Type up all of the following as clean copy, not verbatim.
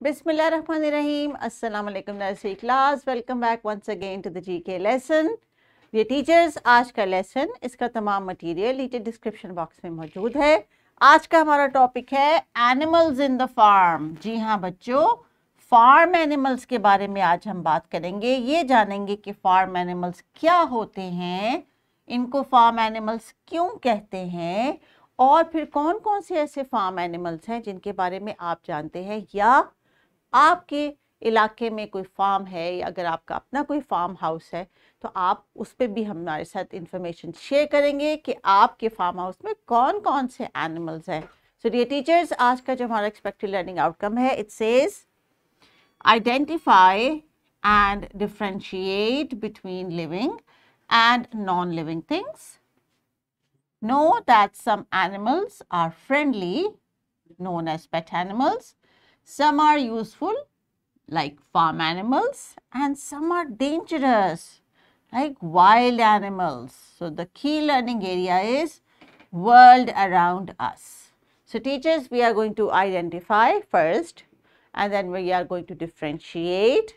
Bismillahirrahmanirrahim. Assalamu alaikum nursery class. Welcome back once again to the GK lesson. ये teachers, आज का lesson, इसका तमाम मटेरियल नीचे डिस्क्रिप्शन बॉक्स में मौजूद है। आज का हमारा टॉपिक है एनिमल्स इन द फार्म। जी हाँ बच्चों, फार्म एनिमल्स के बारे में आज हम बात करेंगे। ये जानेंगे कि फार्म एनिमल्स क्या होते हैं, इनको फार्म एनिमल्स क्यों कहते हैं, और फिर कौन कौन से ऐसे फार्म एनिमल्स हैं जिनके बारे में आप जानते हैं, या आपके इलाके में कोई फार्म है, या अगर आपका अपना कोई फार्म हाउस है तो आप उस पर भी हमारे साथ इंफॉर्मेशन शेयर करेंगे कि आपके फार्म हाउस में कौन कौन से एनिमल्स हैं। सो डियर टीचर्स, आज का जो हमारा एक्सपेक्टेड लर्निंग आउटकम है, it says identify and differentiate between living and non living things, know that some animals are friendly, known as pet animals, some are useful like farm animals, and some are dangerous like wild animals. So the key learning area is world around us. So teachers, we are going to identify first, and then we are going to differentiate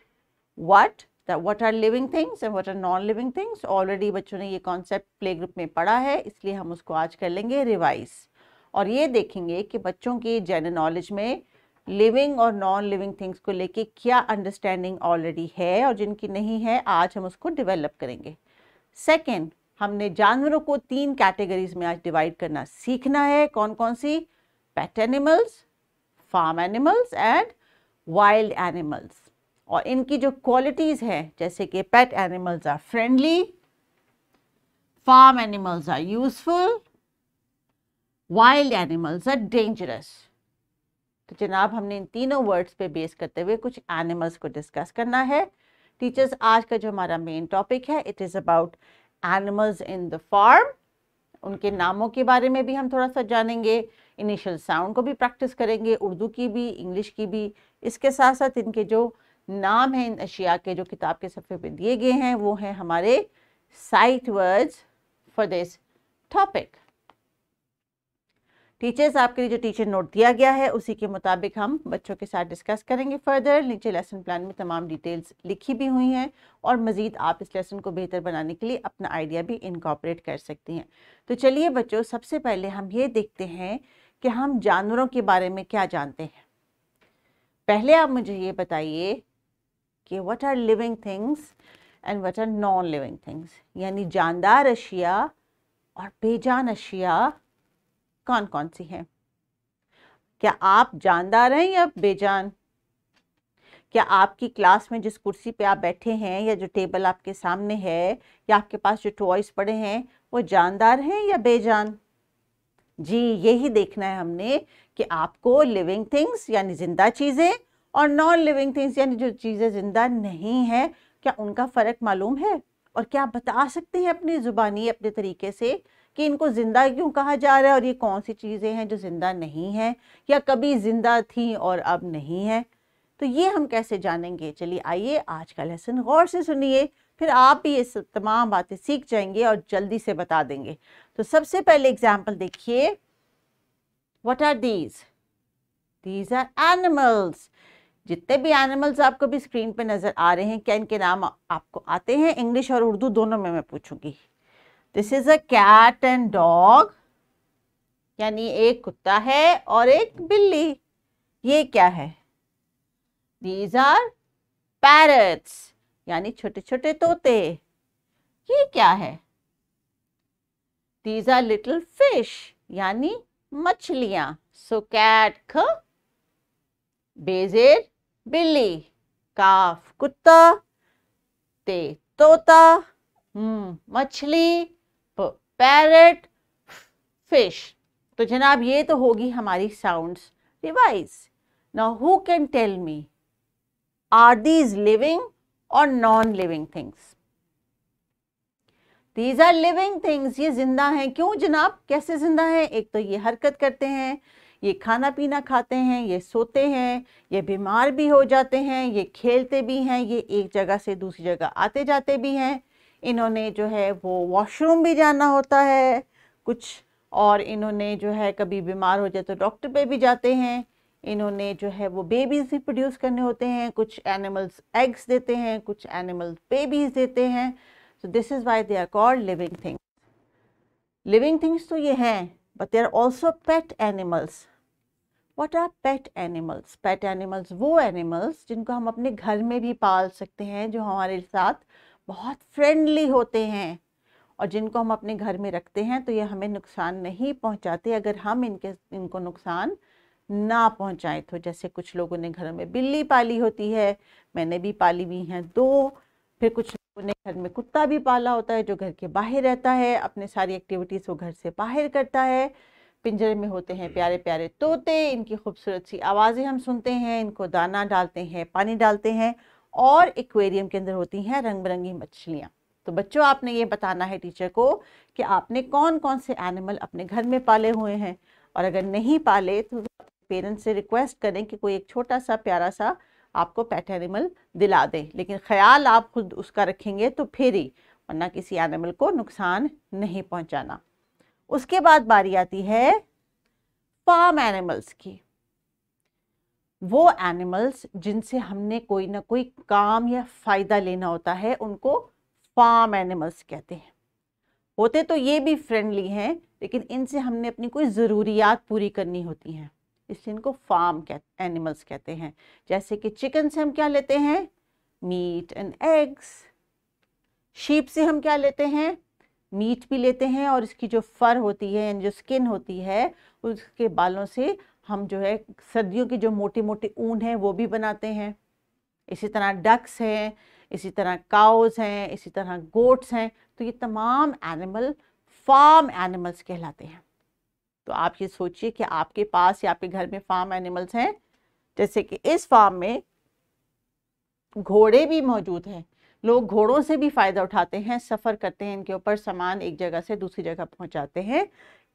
what are living things and what are non-living things. Already बच्चों ने ये concept play group में पढ़ा है, इसलिए हम उसको आज कर लेंगे रिवाइज, और ये देखेंगे कि बच्चों की जनरल नॉलेज में लिविंग और नॉन लिविंग थिंग्स को लेके क्या अंडरस्टैंडिंग ऑलरेडी है, और जिनकी नहीं है आज हम उसको डेवलप करेंगे। सेकेंड, हमने जानवरों को 3 कैटेगरीज में आज डिवाइड करना सीखना है। कौन कौन सी? Pet animals, farm animals and wild animals. और इनकी जो क्वालिटीज हैं, जैसे कि pet animals are friendly, farm animals are useful, wild animals are dangerous. तो जनाब, हमने इन तीनों वर्ड्स पे बेस करते हुए कुछ एनिमल्स को डिस्कस करना है। टीचर्स, आज का जो हमारा मेन टॉपिक है, it is about animals in the farm. उनके नामों के बारे में भी हम थोड़ा सा जानेंगे, इनिशियल साउंड को भी प्रैक्टिस करेंगे, उर्दू की भी, इंग्लिश की भी। इसके साथ साथ इनके जो नाम हैं इन अशिया के, जो किताब के सफ़े पे दिए गए हैं, वो हैं हमारे sight words for this topic. Teachers, आपके लिए जो टीचर नोट दिया गया है उसी के मुताबिक हम बच्चों के साथ डिस्कस करेंगे फर्दर। नीचे लेसन प्लान में तमाम डिटेल्स लिखी भी हुई हैं, और मज़ीद आप इस लेसन को बेहतर बनाने के लिए अपना आइडिया भी इनकॉर्पोरेट कर सकती हैं। तो चलिए बच्चों, सबसे पहले हम ये देखते हैं कि हम जानवरों के बारे में क्या जानते हैं। पहले आप मुझे ये बताइए कि what are living things and what are non living things, यानी जानदार अशिया और बेजान अशिया कौन कौन सी हैं। क्या आप जानदार हैं या बेजान? क्या आपकी क्लास में जिस कुर्सी पे आप बैठे हैं, या जो टेबल आपके सामने है, या आपके पास जो टॉयज पड़े हैं, वो जानदार हैं या बेजान? जी, यही देखना है हमने कि आपको लिविंग थिंग्स यानी जिंदा चीज़ें और नॉन लिविंग थिंग्स यानी जो चीज़ें जिंदा नहीं है, क्या उनका फ़र्क मालूम है, और क्या आप बता सकते हैं अपनी ज़ुबानी अपने तरीके से कि इनको ज़िंदा क्यों कहा जा रहा है, और ये कौन सी चीज़ें हैं जो ज़िंदा नहीं हैं, या कभी ज़िंदा थी और अब नहीं है। तो ये हम कैसे जानेंगे? चलिए आइए आज का लेसन गौर से सुनिए, फिर आप भी ये तमाम बातें सीख जाएंगे और जल्दी से बता देंगे। तो सबसे पहले एग्जाम्पल देखिए, what are these? These are animals. जितने भी एनिमल्स आपको भी स्क्रीन पे नज़र आ रहे हैं, क्या इनके नाम आपको आते हैं? इंग्लिश और उर्दू दोनों में मैं पूछूंगी। This is a cat and dog, यानी एक कुत्ता है और एक बिल्ली। ये क्या है? दीज आर पैरट्स, यानी छोटे छोटे तोते। ये क्या है? दीज आर लिटिल फिश, यानी मछलियां। सो कैट ख, बेजेर बिल्ली, काफ कुत्ता, ते तोता, मछली, पैरट, फिश। तो जनाब, ये तो होगी हमारी sounds revise. Now who can tell me, are these living और non living things? These are living things, ये जिंदा हैं। क्यों जनाब? कैसे जिंदा हैं? एक तो ये हरकत करते हैं, ये खाना पीना खाते हैं, ये सोते हैं, ये बीमार भी हो जाते हैं, ये खेलते भी हैं, ये एक जगह से दूसरी जगह आते जाते भी हैं। इन्होंने जो है वो वॉशरूम भी जाना होता है कुछ, और इन्होंने जो है कभी बीमार हो जाए तो डॉक्टर पे भी जाते हैं। इन्होंने जो है वो बेबीज भी प्रोड्यूस करने होते हैं, कुछ एनिमल्स एग्स देते हैं, कुछ एनिमल्स बेबीज देते हैं। So this is why they are called living things. Living things तो ये हैं, but they are also pet animals. What are pet animals? Pet animals वो एनिमल्स जिनको हम अपने घर में भी पाल सकते हैं, जो हमारे साथ बहुत फ्रेंडली होते हैं और जिनको हम अपने घर में रखते हैं तो ये हमें नुकसान नहीं पहुंचाते अगर हम इनको नुकसान ना पहुंचाएं तो। जैसे कुछ लोगों ने घर में बिल्ली पाली होती है, मैंने भी पाली हुई हैं 2। फिर कुछ लोगों ने घर में कुत्ता भी पाला होता है जो घर के बाहर रहता है, अपने सारी एक्टिविटीज़ वो घर से बाहर करता है। पिंजरे में होते हैं प्यारे प्यारे तोते, इनकी खूबसूरत सी आवाज़ें हम सुनते हैं, इनको दाना डालते हैं, पानी डालते हैं, और एक्वेरियम के अंदर होती हैं रंग बिरंगी मछलियाँ। तो बच्चों आपने ये बताना है टीचर को कि आपने कौन कौन से एनिमल अपने घर में पाले हुए हैं, और अगर नहीं पाले तो पेरेंट्स से रिक्वेस्ट करें कि कोई एक छोटा सा प्यारा सा आपको पेट एनिमल दिला दें, लेकिन ख्याल आप खुद उसका रखेंगे तो फिर ही, वरना किसी एनिमल को नुकसान नहीं पहुंचाना। उसके बाद बारी आती है फार्म एनिमल्स की। वो एनिमल्स जिनसे हमने कोई ना कोई काम या फ़ायदा लेना होता है उनको फार्म एनिमल्स कहते हैं। होते तो ये भी फ्रेंडली हैं, लेकिन इनसे हमने अपनी कोई ज़रूरियात पूरी करनी होती हैं, इसलिए इनको फार्म एनिमल्स कहते हैं। जैसे कि चिकन से हम क्या लेते हैं? Meet and eggs. शीप से हम क्या लेते हैं? मीट भी लेते हैं, और इसकी जो फर होती है, जो स्किन होती है, उसके बालों से हम जो है सर्दियों की जो मोटी मोटी ऊन है वो भी बनाते हैं। इसी तरह डक्स हैं, इसी तरह काउज हैं, इसी तरह गोट्स हैं। तो ये तमाम एनिमल फार्म एनिमल्स कहलाते हैं। तो आप ये सोचिए कि आपके पास या आपके घर में फार्म एनिमल्स हैं। जैसे कि इस फार्म में घोड़े भी मौजूद हैं, लोग घोड़ों से भी फ़ायदा उठाते हैं, सफ़र करते हैं, इनके ऊपर सामान एक जगह से दूसरी जगह पहुंचाते हैं।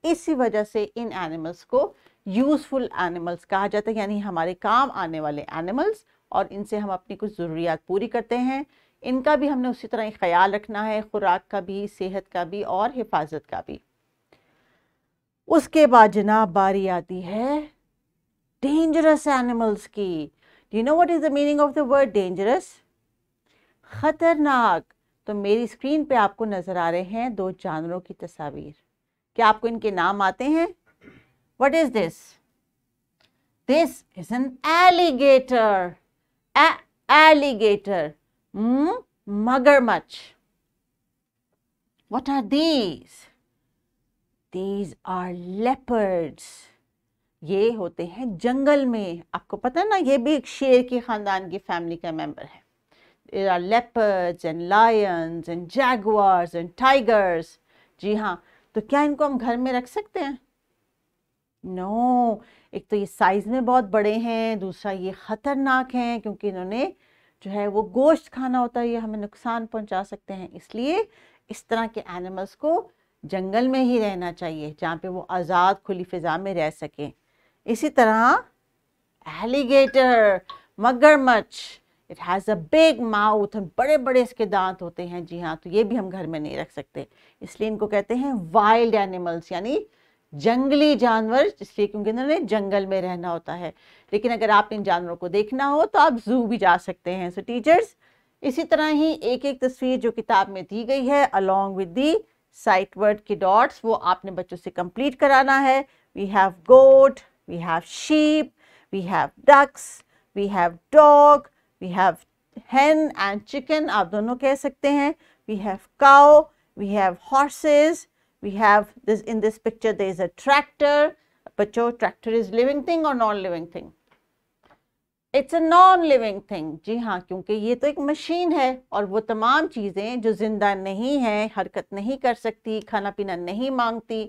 इसी वजह से इन एनिमल्स को यूज़फुल एनिमल्स कहा जाता है, यानी हमारे काम आने वाले एनिमल्स, और इनसे हम अपनी कुछ ज़रूरियात पूरी करते हैं। इनका भी हमने उसी तरह ख्याल रखना है, खुराक का भी, सेहत का भी और हिफाजत का भी। उसके बाद जनाब बारी आती है डेंजरस एनिमल्स की। Do you know what is the meaning of the word dangerous? खतरनाक। तो मेरी स्क्रीन पे आपको नज़र आ रहे हैं 2 जानवरों की तस्वीर। क्या आपको इनके नाम आते हैं? What is this? This is an alligator. Alligator. Magarmach. What are these? These are leopards. ये होते हैं जंगल में। आपको पता है ना, ये भी एक शेर के खानदान की फैमिली का मेंबर है। There are leopards and lions and jaguars and tigers. जी हाँ, तो क्या इनको हम घर में रख सकते हैं? नो। एक तो ये साइज में बहुत बड़े हैं, दूसरा ये ख़तरनाक हैं क्योंकि इन्होंने जो है वो गोश्त खाना होता है, ये हमें नुकसान पहुंचा सकते हैं। इसलिए इस तरह के एनिमल्स को जंगल में ही रहना चाहिए, जहाँ पे वो आज़ाद खुली फ़िज़ा में रह सकें। इसी तरह एलिगेटर, मगरमच्छ, it has a big mouth, बड़े बड़े इसके दांत होते हैं। जी हाँ, तो ये भी हम घर में नहीं रख सकते, इसलिए इनको कहते हैं वाइल्ड एनिमल्स, यानी जंगली जानवर, इसलिए क्योंकि इन्होंने जंगल में रहना होता है। लेकिन अगर आप इन जानवरों को देखना हो तो आप जू भी जा सकते हैं। सो टीचर्स, इसी तरह ही एक एक तस्वीर जो किताब में दी गई है along with the sight word के डॉट्स, वो आपने बच्चों से कंप्लीट कराना है। We have goat, we have sheep, we have ducks, we have dog, we have hen and chicken, आप दोनों कह सकते हैं। We have cow, we have horses, we have this, in this picture there is a tractor. बच्चों, tractor is living thing or non living thing? It's a non living thing. जी हाँ, क्योंकि ये तो एक मशीन है और वो तमाम चीज़ें जो जिंदा नहीं हैं, हरकत नहीं कर सकती, खाना पीना नहीं मांगती,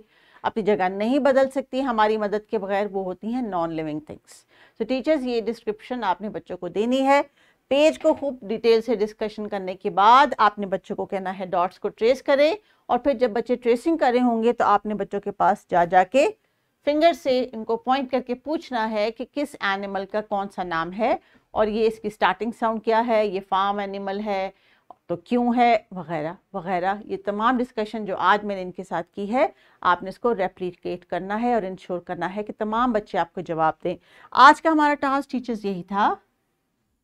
अपनी जगह नहीं बदल सकती हमारी मदद के बगैर, वो होती हैं नॉन लिविंग थिंग्स। सो टीचर्स, ये डिस्क्रिप्शन आपने बच्चों को देनी है। पेज को खूब डिटेल से डिस्कशन करने के बाद आपने बच्चों को कहना है डॉट्स को ट्रेस करें, और फिर जब बच्चे ट्रेसिंग कर रहे होंगे तो आपने बच्चों के पास जाके फिंगर से इनको पॉइंट करके पूछना है कि किस एनिमल का कौन सा नाम है और ये इसकी स्टार्टिंग साउंड क्या है, ये फार्म एनिमल है, तो क्यों है, वगैरह वगैरह। ये तमाम डिस्कशन जो आज मैंने इनके साथ की है, आपने इसको रेप्लिकेट करना है और इंश्योर करना है कि तमाम बच्चे आपको जवाब दें। आज का हमारा टास्क टीचर्स यही था,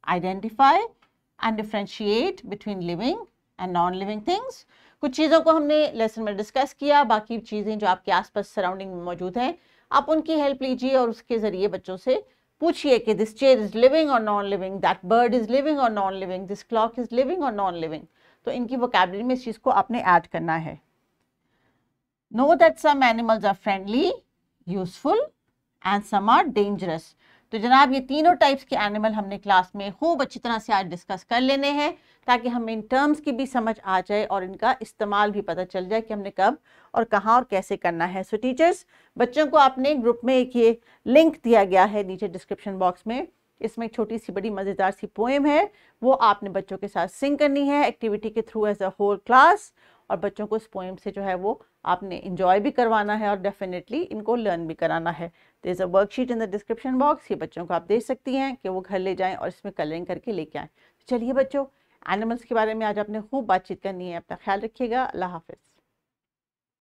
identify and differentiate between living and non living things. कुछ चीज़ों को हमने लेसन में डिस्कस किया, बाकी चीज़ें जो आपके आसपास सराउंडिंग में मौजूद हैं आप उनकी हेल्प लीजिए और उसके ज़रिए बच्चों से पूछिए कि दिस चेयर इज लिविंग और non living, that bird is living और non living, this clock is living और नॉन लिविंग। तो इनकी वोकैबुलरी में इस चीज़ को आपने ऐड करना है। Know that some animals are friendly, useful and some are dangerous. तो जनाब ये तीनों टाइप्स के एनिमल हमने क्लास में खूब अच्छी तरह से आज डिस्कस कर लेने हैं, ताकि हमें इन टर्म्स की भी समझ आ जाए और इनका इस्तेमाल भी पता चल जाए कि हमने कब और कहाँ और कैसे करना है। सो टीचर्स, बच्चों को आपने ग्रुप में एक ये लिंक दिया गया है नीचे डिस्क्रिप्शन बॉक्स में, इसमें एक छोटी सी बड़ी मज़ेदार सी पोएम है, वो आपने बच्चों के साथ सिंग करनी है एक्टिविटी के through as a whole class, और बच्चों को इस पोएम से जो है वो आपने इंजॉय भी करवाना है और डेफिनेटली इनको लर्न भी कराना है। There is a worksheet in the description box, ये बच्चों को आप दे सकती हैं कि वो घर ले जाएं और इसमें कलरिंग करके लेके आएँ। चलिए बच्चों, एनिमल्स के बारे में आज आपने खूब बातचीत करनी है। अपना ख्याल रखिएगा। अल्लाह हाफिज़।